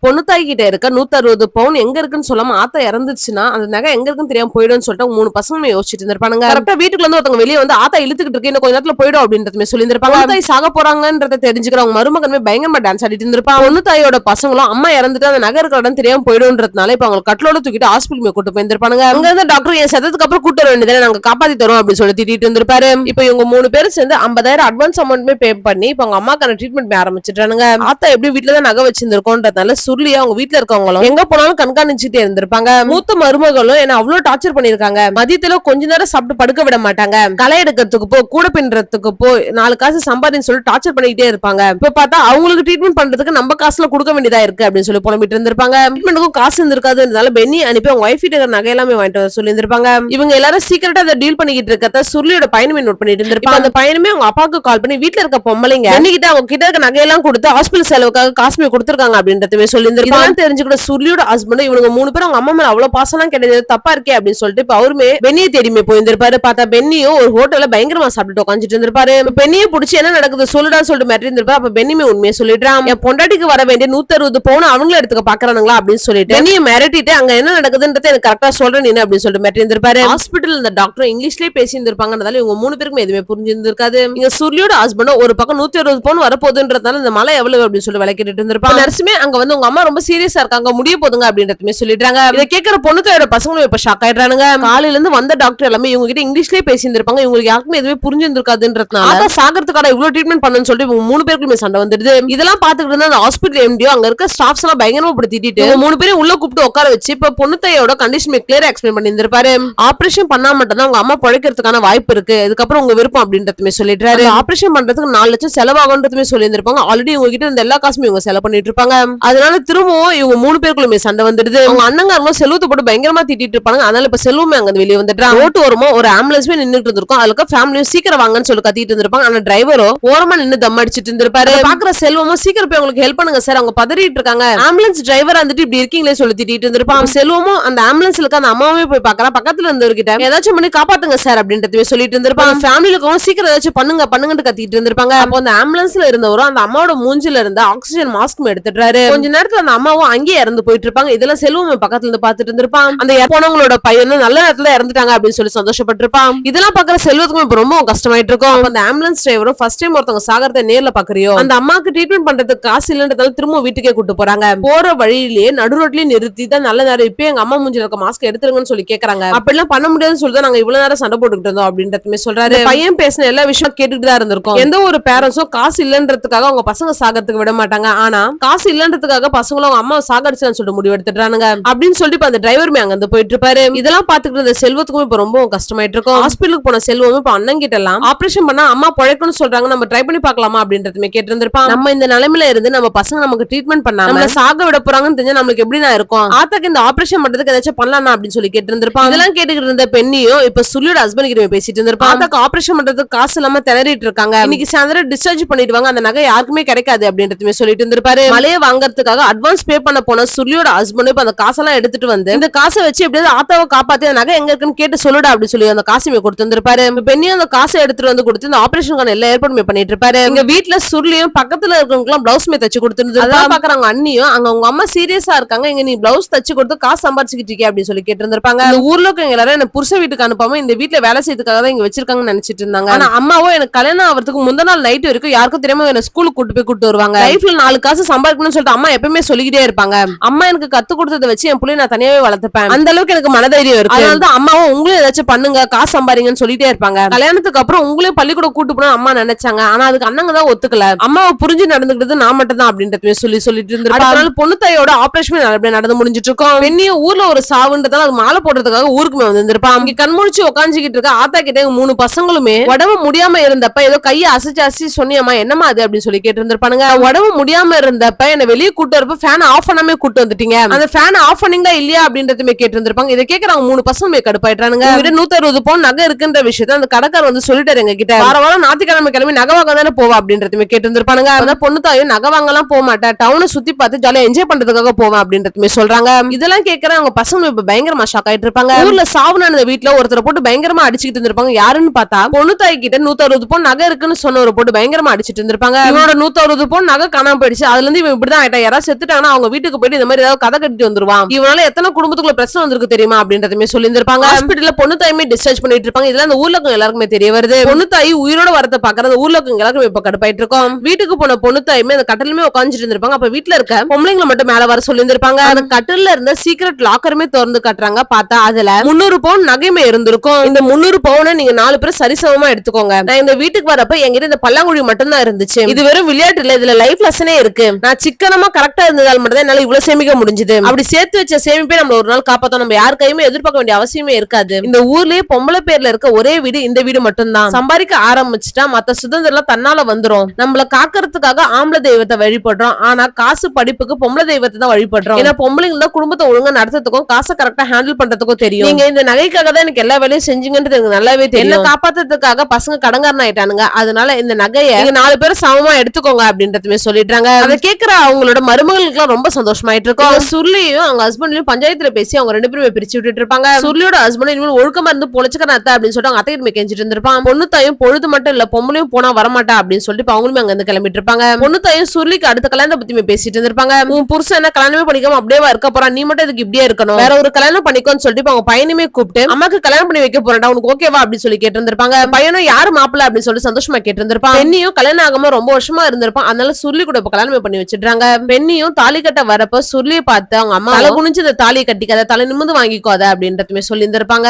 பொண்ணு தாய் கிட்ட இருக்க 160 பவுன் எங்க இருக்குன்னு சொல்லாம ஆத்தா இறந்துச்சுன்னா அந்த நகை எங்க இருக்குன்னு தெரியாம போயிடும்னு சொல்லிட்டு 3 பசங்க யோசிச்சுட்டு இருந்திருப்பாங்க. கரெக்டா வீட்டுக்குள்ள இருந்து ஒருத்தவங்க வெளியே வந்து ஆத்தா இழுத்துக்கிட்டு இருக்கு, இன்னும் கொஞ்ச நேரத்துல போயிடும் அப்படின்றதுமே சொல்லியிருப்பாங்க. தாய் சாக போறாங்கன்றத தெரிஞ்சுக்கிறவங்க மருமகனுமே பயங்கரமா டான்ஸ் ஆடிட்டு இருந்திருப்பாங்க. பொண்ணு தாயோட பசங்களும் அம்மா இறந்துட்டு அந்த நகை இருக்கிற இடம் தெரியாம போயிடும்ன்றதுனால இப்ப அவங்க கட்லோட தூக்கிட்டு ஹாஸ்பிட்டல் கூட்டு போயிருப்பாங்க. அங்க இருந்த டாக்டர் என் சதத்துக்கு அப்புறம் கூட்டு வர வேண்டியதை நாங்க காப்பாத்தி தரோம் அப்படின்னு சொல்லி திட்டிட்டு இருந்திருப்பாரு. இப்ப இவங்க 3 பேரும் சேர்ந்து 50,000 அட்வான்ஸ் அமௌண்ட்மே பே பண்ணி இப்ப அவங்க அம்மாக்கான ட்ரீட்மெண்ட் ஆரம்பிச்சிட்டானுங்க. ஆத்தா எப்படி வீட்டுலதான் நகை வச்சிருந்திருக்கோன்றதுனால சுருளியா அவங்க வீட்டுல இருக்கவங்களும் எங்க போனாலும் கண்காணிச்சுட்டே இருந்திருப்பாங்க. மூத்த மருமகளும் என்ன அவ்வளவு டார்ச்சர் பண்ணிருக்காங்க. மதியத்துல கொஞ்ச நேரம் சாப்பிட்டு படுக்க விட மாட்டாங்க. களை எடுக்கிறதுக்கு போ, கூட பின்றதுக்கு போ, 4 காசு சம்பாதின்னு சொல்லி டார்ச்சர் பண்ணிக்கிட்டே இருப்பாங்க. இப்ப பார்த்தா அவங்களுக்கு ட்ரீட்மெண்ட் பண்றதுக்கு நம்ம காசுல கொடுக்க வேண்டியதா இருக்கு அப்படின்னு சொல்லி புலம்பிட்டு இருந்திருப்பாங்க. ட்ரீட்மெண்ட்டுக்கும் காசு இருந்திருக்காதுனால பென்னி அனுப்பி அவங்க ஒய்ஃப் கிட்ட நகை எல்லாமே வாங்கிட்டு வர சொல்லி இருந்திருப்பாங்க. இவங்க எல்லாரும் சீக்கிரட்டா அதை டீல் பண்ணிக்கிட்டு இருக்கத சுருளியோட பையனுமே நோட் பண்ணிட்டு இருந்திருப்பாங்க. அந்த பையனுமே அவங்க அப்பாவுக்கு கால் பண்ணி வீட்டுல இருக்க பொம்பளைங்க அன்னிக்கிட்ட அவங்க கிட்ட இருக்க நகையெல்லாம் கொடுத்து ஹாஸ்பிட்டல் செலவுக்காக காசுமே கொடுத்திருக்காங்க அப்படின்றதுமே சொல்லி இருந்திருப்பாங்க. தெரிஞ்சுக்கிட்ட சுருளியோட ஹஸ்பண்ட் இவங்க 3 பேரும் அவங்க அம்மா மேல அவ்வளவு பாசம்லாம் கிடையாது, தப்பா இருக்கே அப்படின்னு சொல்லிட்டு இப்ப அவருமே பென்னியை தேடிமே போயிருந்திருப்பாரு. பார்த்தா பென்னியும் ஒரு ஹோட்டல்ல பயங்கரமா சாப்பிட்டு உட்காந்துட்டு இருந்திருப்பாரு. பென்னியை பிடிச்சி என்ன நடக்குது சொல்லுடான்னு சொல்லிட்டு மேட்டர் இருந்திருப்பாரு. அப்ப பென்னியுமே உண்மையை சொல்லிடுறான். என் பொண்டாட்டிக்கு வர வேண்டிய 160 பவுன் அவங்களும் எடுத்துக்க பாக்குறாங்களா அப்படின்னு சொல்லிட்டு பென்னியை மிரட்டிட்டு அங்க என்ன நடக்குதுன்றது எனக்கு கரெக்டா சொல்றேன் நீ அப்படின்னு சொல்லிட்டு மேட்டர் இருந்திருப்பாரு. ஹாஸ்பிட்டல் இந்த டாக்டர் இங்கிலீஷ்லயே பேசி இருந்திருப்பாங்கன்றதால இவங்க 3 பேருக்கும் எதுவுமே புரிஞ்சிருந்திருக்காது. இங்க சுருளியோட ஹஸ்பண்டும் ஒரு பக்கம் 160 பவுன் வரப்போகுதுன்றதால இந்த மலை எவ்வளவு அப்படின்னு சொல்லி விளக்கிட்டு இருந்திருப்பாங்க. நர்ஸுமே அங்க வந்து உங்க அம்மா ரொம்ப சீரியஸா இருக்காங்க, முடிய போதுங்க அப்படின்றதுமே சொல்லிடுறாங்க. இதை கேட்கிற பொண்ணுக்காரோட பசங்களும் இப்ப ஷாக் ஆயிடுறாங்க. காலையில இருந்து வந்த டாக்டர் எல்லாமே இவங்க கிட்ட இங்கிலீஷ்லயே பேசியிருந்திருப்பாங்க. இவங்களுக்கு யாருக்குமே எதுவுமே புரிஞ்சிருக்காதுன்றதுனால சாகறதுக்கான இவ்வளவு ட்ரீட்மெண்ட் பண்ணணும்னு சொல்லிட்டு இவங்க 3 பேருக்குமே சண்டை வந்துடுது. இதெல்லாம் பாத்துக்கிட்டு இருந்தா அந்த ஹாஸ்பிட்டல் எம்டியோ அங்க இருக்க ஸ்டாஃப்ஸ் எல்லாம் பயங்கரமா திட்டிட்டு 3 பேரும் உள்ள கூப்பிட்டு உட்கார வச்சு இப்ப பொண்ணுத்தையோட கண்டிஷன் கிளியரா எக்ஸ்பிளைன் பண்ணியிருந்திருப்பாரு. ஆபரேஷன் பண்ணா மட்டும் தான் உங்க அம்மா பழைக்கிறதுக்கான வாய்ப்பு இருக்கு, இதுக்கப்புறம் உங்க விருப்பம் அப்படின்றதுமே சொல்லிடுறாரு. ஆபரேஷன் பண்றதுக்கு 4 லட்சம் செலவாகுன்றதுமே சொல்லியிருந்திருப்பாங்க. ஆல்ரெடி உங்ககிட்ட இந்த எல்லா காசுமே இவங்க செலவு பண்ணிட்டு இருப்பாங்க. அதனால திரும்பவும் இவங்க 3 பேருக்குள்ளுமே சண்டை வந்துடுது. அவங்க அண்ணங்க செல்வத்தை போட்டு பயங்கரமா திட்டிட்டு இருப்பாங்க. அதனால இப்ப செல்வமே அங்க வெளியே வந்துட்டான். ரோட்டு ஓரமா ஒரு ஆம்புலன்ஸ்மே நின்னுட்டு இருந்திருக்கும். அதுக்கு ஃபேமிலியும் சீக்கிரம் வாங்கன்னு சொல்லி கத்திட்டு இருந்திருப்பாங்க. ஆனா டிரைவரோ ஓரமா நின்னு தம் அடிச்சிட்டு இருந்திருப்பாரு. பாக்குற செல்வமும் சீக்கிரம் போய் உங்களுக்கு ஹெல்ப் பண்ணுங்க சார், அவங்க பதறிட்டு இருக்காங்க, ஆம்புலன்ஸ் டிரைவர் வந்துட்டு இப்படி இருக்கீங்களே சொல்லி திட்டிட்டு இருந்திருப்பான். செல்வமும் அந்த ஆம்புலன்ஸ்ல இருக்க அந்த அம்மாவே போய் பாக்கலாம். பக்கத்துல இருந்தவர்கிட்ட ஏதாச்சும் பண்ணி காப்பாத்துங்க சார் அப்படின்றதுவே சொல்லிட்டு இருந்திருப்பாங்க. ஃபேமிலில இருக்கவங்க சீக்கிரம் ஏதாச்சும் பண்ணுங்கன்னு கத்திட்டு இருந்திருப்பாங்க. அப்போ அந்த ஆம்புலன்ஸ்ல இருந்தவரும் அந்த அம்மாவோட மூஞ்சில இருந்த ஆக்சிஜன் மாஸ்க் எடுத்துட்டாரு. கொஞ்ச நேரத்துல அந்த அம்மாவும் அங்கேயே இறந்து போயிட்டு இருப்பாங்க. இதெல்லாம் செல்வம் பக்கத்துல இருந்து பாத்துட்டு இருந்திருப்பான். அந்த போனவங்களோட பையன் நல்ல நேரத்துல இறந்துட்டாங்க அப்படின்னு சொல்லி சந்தோஷப்பட்டிருப்பான். இதெல்லாம் பாக்குற செல்வத்துக்கும் இப்ப ரொம்ப கஷ்டமாயிட்டு இருக்கும். அந்த ஆம்புலன்ஸ் டிரைவரும் ஃபர்ஸ்ட் டைம் ஒருத்தவங்க சாகறத நேர்ல பாக்குறியோ, அந்த அம்மாக்கு ட்ரீட்மெண்ட் பண்றதுக்கு காசு இல்லன்றதால திரும்ப வீட்டுக்கே கூட்டு போறாங்க. போற வழியிலேயே நடு ரோட்லயே நிறுத்தி தான் நல்ல நேரம் இப்ப எங்க அம்மா மூஞ்சில இருக்க மாஸ்க் எடுத்துருங்கன்னு சொல்லி கேக்குறாங்க. அப்படிலாம் பண்ண முடியாதுன்னு சொல்லிதான் நாங்க இவ்வளவு நேரம் சண்டை போட்டுக்கிட்டு இருந்தோம் அப்படின்றதுமே சொல்றாரு. பையன் பேசின எல்லா விஷயம் கேட்டுட்டு தான் இருந்திருக்கும். எந்த ஒரு பேரண்ட்ஸும் காசு இல்லன்றதுக்காக அவங்க பசங்க சாகறதுக்கு விட மாட்டாங்க. ஆனா காசு இல்லன்றதுக்காக பசங்களும் அவங்க அம்மா சாகடிச்சுன்னு சொல்லிட்டு முடிவு எடுத்துட்டானுங்க அப்படின்னு சொல்லிட்டு அந்த டிரைவருமே அங்க இருந்து போயிட்டு இருப்பாரு. இதெல்லாம் பாத்துக்கிட்டு இருந்த செல்வத்துக்கும் இப்ப ரொம்ப கஷ்டமாயிட்டு இருக்கும். ஹாஸ்பிட்டலுக்கு போன செல்வமும் இப்ப அண்ணன் கிட்ட எல்லாம் ஆபரேஷன் பண்ணா அம்மா பழைக்கணும்னு சொல்றாங்க, நம்ம ட்ரை பண்ணி பாக்கலாமா அப்படின்றதுமே கேட்டு இருந்திருப்பான். நம்ம இந்த நிலைமையில இருந்து நம்ம பசங்க நமக்கு ட்ரீட்மெண்ட் பண்ணாம நம்மள சாக விட போறாங்கன்னு தெரிஞ்சா நம்மளுக்கு எப்படி நான் இருக்கும், ஆத்தாக்கு இந்த ஆபரேஷன் பண்றதுக்கு ஏதாச்சும் பண்ணலாம் அப்படின்னு சொல்லி கேட்டு இருந்திருப்பான். இதெல்லாம் கேட்டுக்கிட்டு இருந்த பெண்ணியும் இப்ப சுள்ளியோட ஹஸ்பண்ட் கிட்ட பேசிட்டு இருந்திருப்பான். ஆத்தாக்கு ஆபரேஷன் பண்றதுக்கு காசு இல்லாம திணறிட்டு இருக்காங்க, இன்னைக்கு சாயந்தரம் டிஸ்சார்ஜ் பண்ணிடுவாங்க, அந்த நகை யாருக்குமே கிடைக்காது அப்படின்றதுமே சொல்லிட்டு இருந்திருப்பாரு. மலையை வாங்கறதுக்காக அட்வான்ஸ் பே பண்ண போன சுள்ளியோட ஹஸ்பண்ட் இப்ப அந்த காசெல்லாம் எடுத்துட்டு வந்து இந்த காசை வச்சு எப்படியாவது ஆத்தாவை காப்பாத்தி அந்த நகை எங்க இருக்குன்னு கேட்டு சொல்லுடா அப்படின்னு சொல்லி அந்த காசுமே கொடுத்து இருந்திருப்பாரு. பெண்ணியும் அந்த காசை எடுத்துட்டு வந்து கொடுத்து இந்த ஆபரேஷனுக்கான எல்லா ஏற்பாடுமே பண்ணிட்டு இருப்பாரு. எங்க வீட்டுல சுருளியும் பக்கத்துல இருக்கவங்க பிளவுஸ்மே தச்சு கொடுத்துருந்து அதான் பாக்குறாங்க. அண்ணியும் அங்க உங்க அம்மா சீரியஸா இருக்காங்க, இங்க நீ பிளவுஸ் தச்சு கொடுத்து காசு சம்பாதிச்சுக்கிட்டு இருக்கே அப்படின்னு சொல்லி கேட்டு இருந்திருப்பாங்க. இந்த ஊர்ல இருக்கவங்க எல்லாரும் என்ன புருஷ வீட்டுக்கு அனுப்பாம இந்த வீட்டுல வேலை செய்யறதுக்காக தான் இங்க வச்சிருக்காங்கன்னு நினைச்சிட்டு இருந்தாங்க. ஆனா அம்மாவோ எனக்கு கல்யாணம் ஆகிறதுக்கு முந்த நாள் நைட் வரைக்கும் யாருக்கும் தெரியாம என்ன ஸ்கூலுக்கு கூட்டு வருவாங்க. லைஃப்ல 4 காசு சம்பாதிக்கணும்னு சொல்லிட்டு அம்மா எப்பவுமே சொல்லிக்கிட்டே இருப்பாங்க. அம்மா எனக்கு கத்து கொடுத்ததை வச்சு என் பிள்ளை நான் தனியாவே வளர்த்துப்பேன், அந்த அளவுக்கு எனக்கு மனதைரியம் இருக்கு. அதனாலதான் அம்மாவும் உங்களும் ஏதாச்சும் பண்ணுங்க காசு சம்பாதிங்கன்னு சொல்லிட்டே இருப்பாங்க. கல்யாணத்துக்கு அப்புறம் உங்களையும் பள்ளிக்கூடம் கூட்டு போன அம்மா நினைச்சாங்க. ஆனா அதுக்கு அண்ணங்க தான் ஒத்துக்கல. அம்மாவை புரிஞ்சு நடந்துக்கிட்டது நான் மட்டும் தான் அப்படின்றதுமே சொல்லிட்டு இருந்திருப்பாங்க. அதனால பொண்ணு தாயோட ஆபரேஷன் நல்லபடியா நடந்து முடிஞ்சிட்டு இருக்கோம். வெண்ணியும் ஊர்ல ஒரு சாவுன்றதால அது மாலை போடுறதுக்காக ஊருக்குமே வந்திருப்பான். இங்க கண்முழிச்சு உட்காந்துக்கிட்டு இருக்க ஆத்தா கிட்ட 3 பசங்களுமே உடம்பு முடியாம இருந்தப்ப ஏதோ கையை அசைச்சு சொன்னியம்மா என்னமா அது அப்படின்னு சொல்லி கேட்டு இருந்திருப்பானுங்க. உடம்பு முடியாம இருந்தப்ப என்ன வெளியே கூட்டு வரப்ப ஃபேன் ஆஃப் பண்ணாமே கூட்டு வந்துட்டீங்க, அந்த ஃபேன் ஆஃப் பண்ணீங்களா இல்லையா அப்படின்றதுமே கேட்டு இருந்திருப்பாங்க. இதை கேட்கறாங்க 3 பசங்களுமே கடுப்பாயிட்டானுங்க. 160 பவுன் நகை இருக்குன்ற விஷயத்த அந்த கடைக்காரர் வந்து சொல்லிட்டாரு எங்க கிட்ட, வாரம் ஞாயிற்றுக்கிழமை கிளம்பி நகை வாங்க தானே போவா அப்படின்றதுமே கேட்டு இருந்திருப்பானுங்க. அதான் பொண்ணு தாயும் நகை வாங்கலாம் போக மாட்டேன், டவுனை சுத்தி பார்த்து ஜாலியா என்ஜாய் பண்றதுக்காக போவேன் அப்படின்றதுமே சொல்றாங்க. இதெல்லாம் கேட்கற அவங்க பசங்க இப்ப பயங்கரமா ஷாக் ஆயிட்டு இருப்பாங்க. ஊர்ல சாவு நடந்த வீட்டுல ஒருத்தரை போட்டு பயங்கரமா அடிச்சுட்டு இருந்திருப்பாங்க. யாருன்னு பார்த்தா பொண்ணு தாய் கிட்ட 160 பவுன் நகை இருக்குன்னு சொன்னவரை போட்டு பயங்கரமா அடிச்சிட்டு இருந்திருப்பாங்க. இவனோட 160 பவுன் நகை காணாம போயிடுச்சு, அதுல இருந்து இவன் இப்படிதான் ஆயிட்டா, யாராவது செத்துட்டாங்கன்னா அவங்க வீட்டுக்கு போயிட்டு இந்த மாதிரி ஏதாவது கதை கட்டிட்டு வந்துருவான், இவனால எத்தனை குடும்பத்துக்குள்ள பிரச்சனை வந்திருக்கு தெரியுமா அப்படின்றதுமே சொல்லியிருந்திருப்பாங்க. ஹாஸ்பிட்டல்ல பொண்ணு தாயுமே டிஸ்சார்ஜ் பண்ணிட்டு இருப்பாங்க. இதெல்லாம் அந்த ஊர்ல இருக்கவங்க எல்லாருக்குமே தெரிய வருது. பொண்ணு தாய் உயிரோட வரத பாக்குறது ஊர்ல இருக்கவங்க எல்லாருக்கும் இப்ப கடுப்பாயிட்டு இருக்கோம். வீட்டுக்கு போன பொண்ணு தாயுமே அந்த கட்டிலுமே உட்காந்துட்டு இருந்திருப்பாங்க. அப்ப வீட்டுல இருக்க பொம்பளைங்களை மட்டும் மேல வர சொல்லியிருந்திருப்பாங்க. அந்த கட்டில இருந்த சீக்ரெட் லாக்கருமே திறந்து காட்டுறாங்க. பார்த்தா அதுல 300 பவுன் நகைமே இருந்திருக்கும். இந்த 300 பவுனை நீங்க 4 பேர் சரிசமமா எடுத்துக்கோங்க. நான் இந்த வீட்டுக்கு வரப்ப என்கிட்ட இந்த பல்லாங்குழி மட்டும் தான் இருந்துச்சு. இது வெறும் விளையாட்டு இல்ல, இதுல லைஃப் லெசனே இருக்கு. நான் சிக்கனமா கரெக்டா இருந்ததால் மட்டும் தான் என்னால இவ்வளவு சேமிக்க முடிஞ்சது. அப்படி சேர்த்து வச்ச சேமிப்பே நம்ம ஒரு நாள் காப்பாத்தோம். நம்ம யார் கையுமே எதிர்பார்க்க வேண்டிய அவசியமே இருக்காது. இந்த ஊர்லயே பொம்பளை பேர்ல இருக்க ஒரே வீடு இந்த வீடு மட்டும் தான். சம்பாதிக்க ஆரம்பிச்சுட்டா மத்த சுதந்திரம் தன்னால வந்துரும். நம்மள காக்கிறதுக்காக ஆம்பளை தெய்வத்தை வழிபடுறோம், ஆனா காசு படிப்புக்கு பொம்பளை தெய்வத்தை தான் வழிபடுறோம். ஏன்னா பொம்பளைங்க தான் குடும்பத்தை ஒழுங்கா நடத்துறதுக்கும் காசை கரெக்டா ஹேண்டில் பண்றதுக்கும் தெரியும். நீங்க இந்த நகைக்காக தான் எனக்கு எல்லா வேலையும் செஞ்சீங்கன்றது எனக்கு நல்லாவே தெரியும். என்ன காப்பாத்துறதுக்காக பசங்க கடங்காரன் ஆயிட்டானுங்க, அதனால இந்த நகையை நீங்க 4 பேரும் சமமா எடுத்துக்கோங்க அப்படின்றதுமே சொல்லிடுறாங்க. அதை கேட்கிற அவங்களோட மருமகளுக்கு எல்லாம் ரொம்ப சந்தோஷமாயிட்டு இருக்கும். சுருளியும் அவங்க ஹஸ்பண்ட்லயும் பஞ்சாயத்துல பேசி அவங்க 2 பேருமே பிரிச்சு விட்டுட்டு இருப்பாங்க. சுருளியோட ஹஸ்பண்ட் இனிமேல் ஒழுக்கமா இருந்து பொழைச்சுக்க அத்தை அப்படின்னு சொல்லிட்டு அவங்க அத்தையிட்டு கெஞ்சிட்டு இருந்திருப்பான். பொண்ணு தாயும் பொழுது மட்டும் இல்ல பொம்பளையும் போனா வரமாட்டா அப்படின்னு சொல்லிட்டு அவங்களுமே அங்க இருந்து கிளம்பிட்டு இருப்பாங்க. பொண்ணு தாயும் சுருளிக்கு அடுத்த கல்யாணத்தை பத்தி பேசிட்டு இருந்திருப்பாங்க. உன் புருஷன் என்ன கல்யாணமே பண்ணிக்காம அப்படியே இருக்க போறான், நீ மட்டும் இதுக்கு இப்படியே இருக்கணும், வேற ஒரு கல்யாணம் பண்ணிக்கோன்னு சொல்லிட்டு அவங்க பையனுமே கூப்பிட்டு அம்மாக்கு கல்யாணம் பண்ணி வைக்க போறா, உனக்கு ஓகேவா அப்படின்னு சொல்லி கேட்டு இருந்திருப்பாங்க. பையனும் யாரு மாப்பிள்ள அப்படின்னு சொல்லி சந்தோஷமா கேட்டு இருந்திருப்பான். பெண்ணியும் கல்யாணம் ஆகாம ரொம்ப வருஷமா இருந்திருப்பான், அதனால சுருளி கூட இப்ப கல்யாணம் பண்ணி வச்சிடுறாங்க. பெண்ணியும் தாலி கட்ட வரப்ப சுருளியை பார்த்து அவங்க அம்மா தலை குனிஞ்சு இந்த தாலியை கட்டிக்காத, தலை நிமிந்து வாங்கிக்கோத அப்படின்றதுமே சொல்லி இருந்திருப்பாங்க.